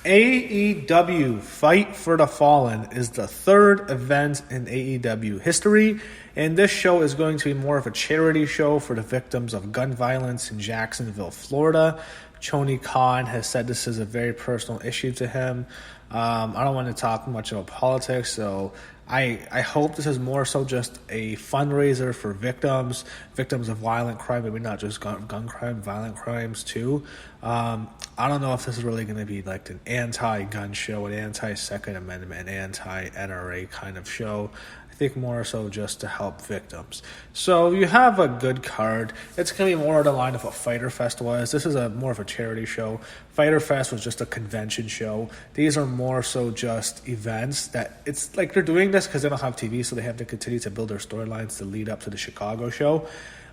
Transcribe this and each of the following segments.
AEW Fight for the Fallen is the third event in AEW history, and this show is going to be more of a charity show for the victims of gun violence in Jacksonville, Florida. Tony Khan has said this is a very personal issue to him. I don't want to talk much about politics, so I hope this is more so just a fundraiser for victims of violent crime, maybe not just gun crime, violent crimes too. I don't know if this is really going to be like an anti-gun show, an anti-Second Amendment, an anti-NRA kind of show. I think more so just to help victims. So you have a good card. It's going to be more of the line of what Fyter Fest was. This is more of a charity show. Fyter Fest was just a convention show. These are more so just events that it's like they're doing this because they don't have TV, so they have to continue to build their storylines to lead up to the Chicago show.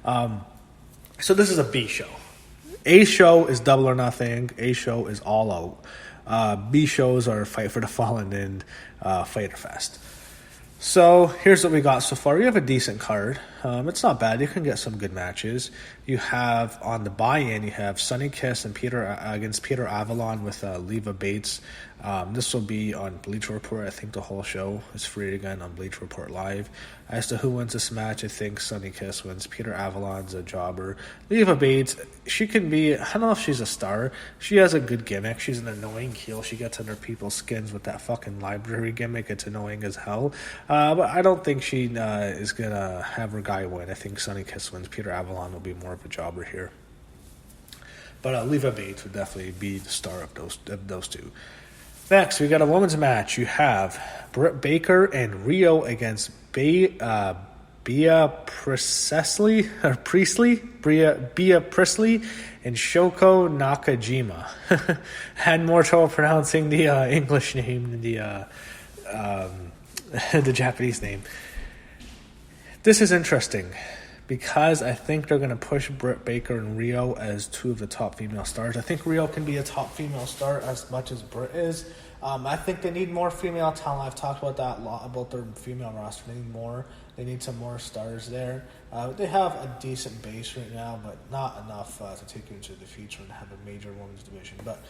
So this is a B show. A show is Double or Nothing. A show is All Out. B shows are Fight for the Fallen and Fyter Fest. So here's what we got so far. You have a decent card. It's not bad. You can get some good matches. You have on the buy-in, you have Sonny Kiss and against Peter Avalon with Leva Bates. This will be on Bleacher Report. I think the whole show is free again on Bleacher Report Live. As to who wins this match, I think Sonny Kiss wins. Peter Avalon's a jobber. Leva Bates, she can be, I don't know if she's a star. She has a good gimmick. She's an annoying heel. She gets under people's skins with that fucking library gimmick. It's annoying as hell. But I don't think she is going to have her guy win. I think Sonny Kiss wins. Peter Avalon will be more of a jobber here. But Leva Bates would definitely be the star of those two. Next, we got a women's match. You have Britt Baker and Riho against Bea Priestley and Shoko Nakajima. Had more trouble pronouncing the English name than the Japanese name. This is interesting because I think they're going to push Britt Baker and Riho as two of the top female stars. I think Riho can be a top female star as much as Britt is. I think they need more female talent. I've talked about that a lot, about their female roster. They need more. They need some more stars there. They have a decent base right now, but not enough to take you into the future and have a major women's division. But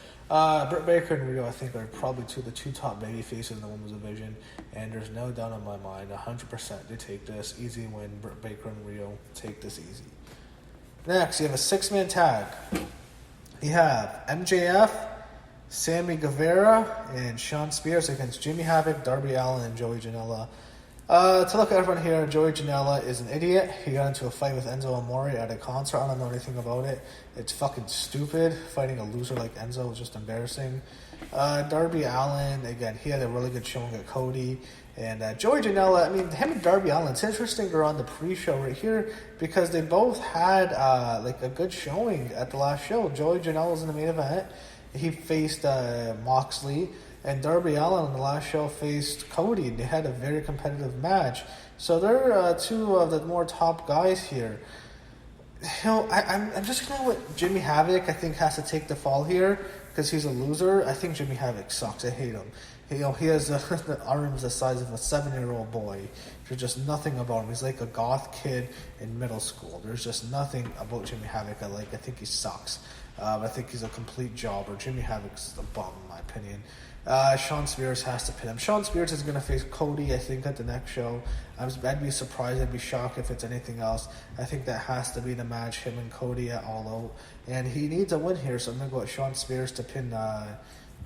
Britt Baker and Riho, I think, are probably the two top baby faces in the women's division, and there's no doubt in my mind, 100% they take this. Easy win. Britt Baker and Riho take this easy. Next, you have a six-man tag. You have MJF, Sammy Guevara, and Shawn Spears against Jimmy Havoc, Darby Allin, and Joey Janela. To look at everyone here, Joey Janela is an idiot. He got into a fight with Enzo Amore at a concert. I don't know anything about it. It's fucking stupid. Fighting a loser like Enzo was just embarrassing. Darby Allin, again, he had a really good showing at Cody. And Joey Janela, I mean, him and Darby Allin, it's interesting they're on the pre-show right here because they both had like a good showing at the last show. Joey Janela was in the main event. He faced Moxley. And Darby Allin on the last show faced Cody. They had a very competitive match. So they're two of the more top guys here. You know, I'm just going with Jimmy Havoc. I think has to take the fall here because he's a loser. I think Jimmy Havoc sucks. I hate him. He has the arms the size of a 7-year-old boy. There's just nothing about him. He's like a goth kid in middle school. There's just nothing about Jimmy Havoc I like. I think he sucks. I think he's a complete jobber. Jimmy Havoc's a bum in my opinion. Shawn Spears has to pin him. Shawn Spears is going to face Cody, I think, at the next show. I'd be surprised. I'd be shocked if it's anything else. I think that has to be the match, him and Cody at All Out. And he needs a win here, so I'm going to go with Shawn Spears to pin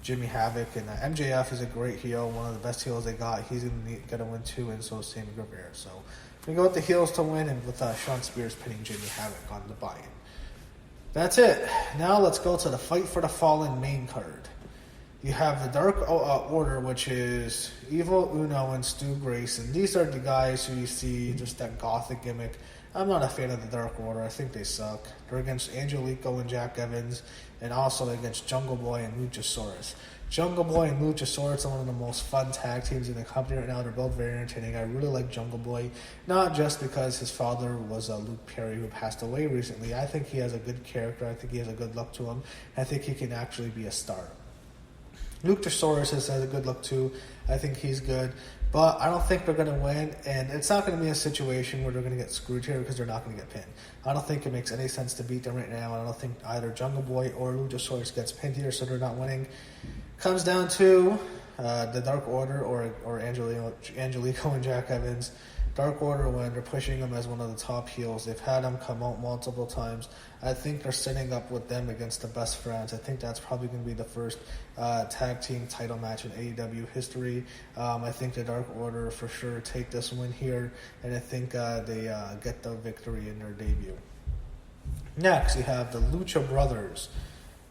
Jimmy Havoc. And MJF is a great heel, one of the best heels they got. He's going to get a win too, and so is Sammy Guevara. So we go with the heels to win, and with Shawn Spears pinning Jimmy Havoc on the buy-in. That's it. Now let's go to the Fight for the Fallen main card. You have the Dark Order, which is Evil Uno and Stu Grayson. These are the guys who you see, just that gothic gimmick. I'm not a fan of the Dark Order. I think they suck. They're against Angélico and Jack Evans, and also against Jungle Boy and Luchasaurus. Jungle Boy and Luchasaurus are one of the most fun tag teams in the company right now. They're both very entertaining. I really like Jungle Boy, not just because his father was Luke Perry, who passed away recently. I think he has a good character. I think he has a good look to him. I think he can actually be a star. Luchasaurus has a good look too. I think he's good. But I don't think they're going to win, and it's not going to be a situation where they're going to get screwed here because they're not going to get pinned. I don't think it makes any sense to beat them right now. I don't think either Jungle Boy or Luchasaurus gets pinned here, so they're not winning. Comes down to the Dark Order or Angélico and Jack Evans. Dark Order win. They're pushing them as one of the top heels. They've had them come out multiple times. I think they're setting up with them against the Best Friends. I think that's probably going to be the first tag team title match in AEW history. I think the Dark Order for sure take this win here, and I think they get the victory in their debut. Next, you have the Lucha Brothers,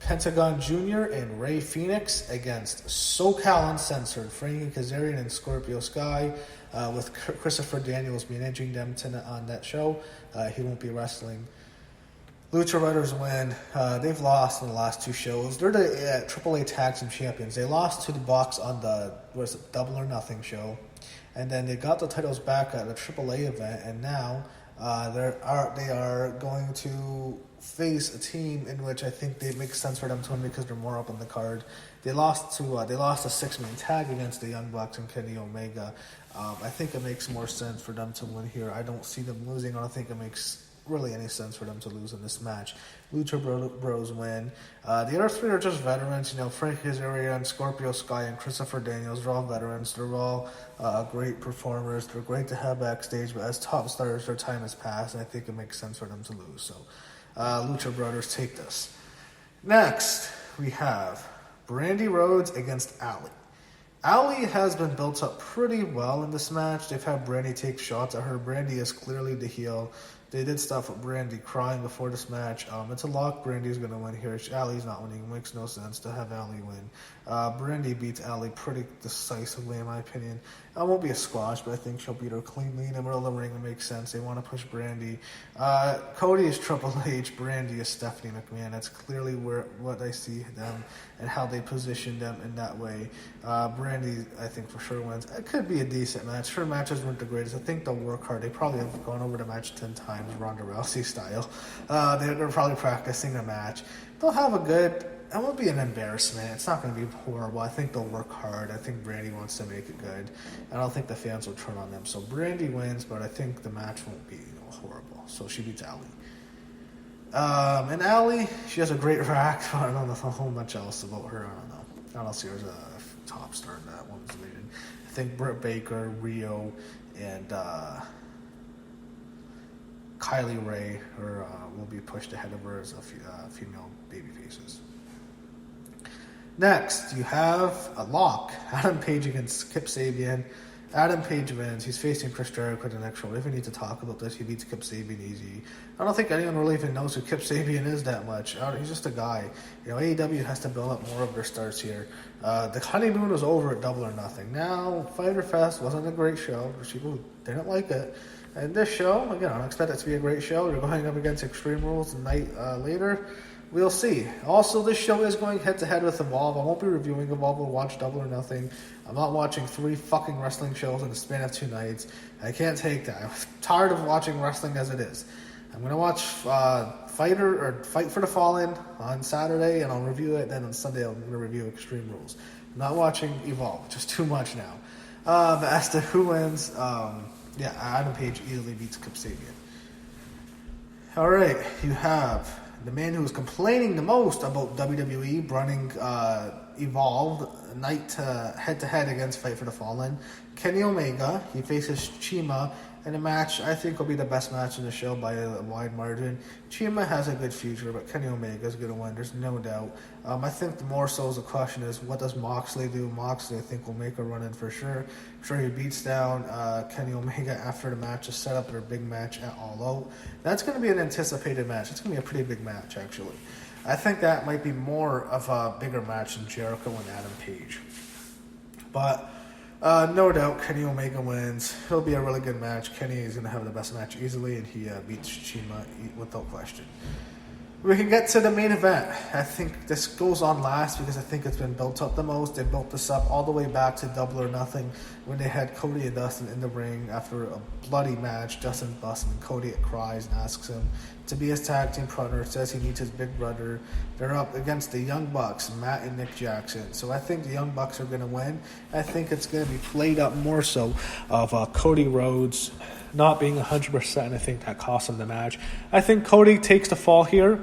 Pentagón Jr. and Rey Fenix against SoCal Uncensored, Frankie Kazarian and Scorpio Sky, with Christopher Daniels managing them on that show. He won't be wrestling. Lucha Brothers win. They've lost in the last two shows. They're the AAA Tag Team Champions. They lost to the Bucks on the Double or Nothing show, and then they got the titles back at the AAA event, and now they are going to face a team in which I think it makes sense for them to win because they're more up on the card. They lost a 6-man tag against the Young Bucks and Kenny Omega. I think it makes more sense for them to win here. I don't see them losing. I don't think it makes really any sense for them to lose in this match. Lucha Bros win. The other three are just veterans. Frankie Kazarian, Scorpio Sky, and Christopher Daniels. They're all veterans. They're all great performers. They're great to have backstage, but as top stars, their time has passed, and I think it makes sense for them to lose. So, Lucha Brothers take this. Next, we have Brandi Rhodes against Allie. Allie has been built up pretty well in this match. They've had Brandi take shots at her. Brandi is clearly the heel. They did stuff with Brandi crying before this match. It's a lock. Brandi's going to win here. Allie's not winning. It makes no sense to have Allie win. Brandi beats Allie pretty decisively, in my opinion. It won't be a squash, but I think she'll beat her cleanly in the middle of the ring. It makes sense. They want to push Brandi. Cody is Triple H. Brandi is Stephanie McMahon. That's clearly what I see them and how they position them in that way. Brandi, I think, for sure wins. It could be a decent match. Her matches weren't the greatest. I think they'll work hard. They probably have gone over the match 10 times, Ronda Rousey style. They're probably practicing a match. They'll have a good... It won't be an embarrassment. It's not going to be horrible. I think they'll work hard. I think Brandi wants to make it good. I don't think the fans will turn on them. So Brandi wins, but I think the match won't be horrible. So she beats Allie. And Allie, she has a great rack. I don't know a whole much else about her. I don't know. I don't see her as a top star in that women's division. I think Britt Baker, Riho, and Kylie Ray will be pushed ahead of her as female baby faces. Next, you have a lock. Adam Page against Kip Sabian. Adam Page wins. He's facing Chris Jericho the next show. If we need to talk about this, he beats Kip Sabian easy. I don't think anyone really even knows who Kip Sabian is that much. He's just a guy. AEW has to build up more of their stars here. The honeymoon was over at Double or Nothing. Now, Fyter Fest wasn't a great show. People didn't like it. And this show, again, I don't expect it to be a great show. You're going up against Extreme Rules the night later. We'll see. Also, this show is going head-to-head with Evolve. I won't be reviewing Evolve. We'll watch Double or Nothing. I'm not watching 3 fucking wrestling shows in the span of 2 nights. I can't take that. I'm tired of watching wrestling as it is. I'm going to watch Fight for the Fallen on Saturday, and I'll review it. Then on Sunday, I'm going to review Extreme Rules. I'm not watching Evolve. Just too much now. As to who wins, Adam Page easily beats Kip Sabian. All right, you have the man who was complaining the most about WWE running Evolve night head-to-head against Fight for the Fallen. Kenny Omega, he faces Cima in a match I think will be the best match in the show by a wide margin. Cima has a good future, but Kenny Omega is going to win. There's no doubt. I think the more so the question is, what does Moxley do? Moxley, I think, will make a run-in for sure. I'm sure he beats down Kenny Omega after the match to set up their big match at All Out. That's going to be an anticipated match. It's going to be a pretty big match, actually. I think that might be more of a bigger match than Jericho and Adam Page. But no doubt Kenny Omega wins. It'll be a really good match. Kenny is going to have the best match easily, and he beats Cima without question. We can get to the main event. I think this goes on last because I think it's been built up the most. They built this up all the way back to Double or Nothing when they had Cody and Dustin in the ring after a bloody match. Dustin busts him, and Cody cries and asks him to be his tag team partner. Says he needs his big brother. They're up against the Young Bucks, Matt and Nick Jackson. So I think the Young Bucks are going to win. I think it's going to be played up more so of Cody Rhodes not being 100%. I think that cost him the match. I think Cody takes the fall here.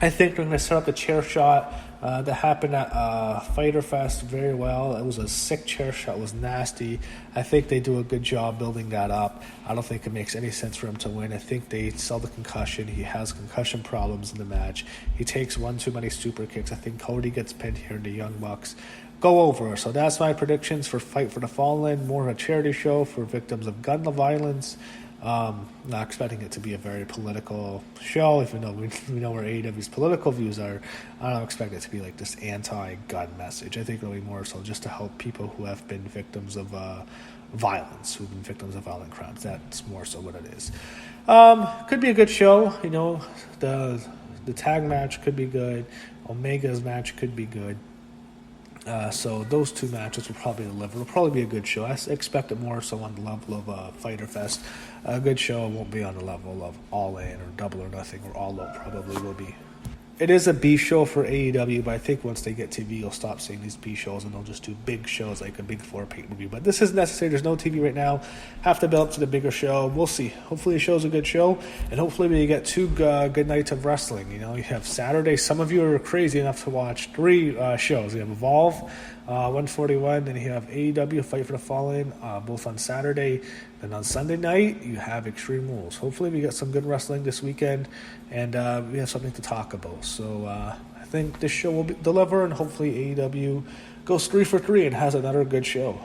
I think they're going to set up the chair shot that happened at Fyter Fest very well. It was a sick chair shot. It was nasty. I think they do a good job building that up. I don't think it makes any sense for him to win. I think they sell the concussion. He has concussion problems in the match. He takes one too many super kicks. I think Cody gets pinned here in the Young Bucks go over. So that's my predictions for Fight for the Fallen. More of a charity show for victims of gun violence. Not expecting it to be a very political show, even though we know where AEW's political views are. I don't expect it to be like this anti-gun message. I think it'll be more so just to help people who have been victims of violence, who've been victims of violent crimes. That's more so what it is. Could be a good show. You know, the tag match could be good. Omega's match could be good. So those two matches will probably deliver. It'll probably be a good show. I expect it more so on the level of Fyter Fest. A good show won't be on the level of Allin or Double or Nothing, or All Out probably will be. It is a B show for AEW, but I think once they get TV, you'll stop seeing these B shows and they'll just do big shows like a Big Four pay-per-view. But this isn't necessary. There's no TV right now. Have to build up to the bigger show. We'll see. Hopefully the show's a good show, and hopefully we get two good nights of wrestling. You know, you have Saturday. Some of you are crazy enough to watch 3 shows. You have Evolve, 141, then you have AEW, Fight for the Fallen, both on Saturday. Then on Sunday night, you have Extreme Rules. Hopefully we get some good wrestling this weekend, and we have something to talk about. So I think this show will deliver, and hopefully AEW goes 3 for 3 and has another good show.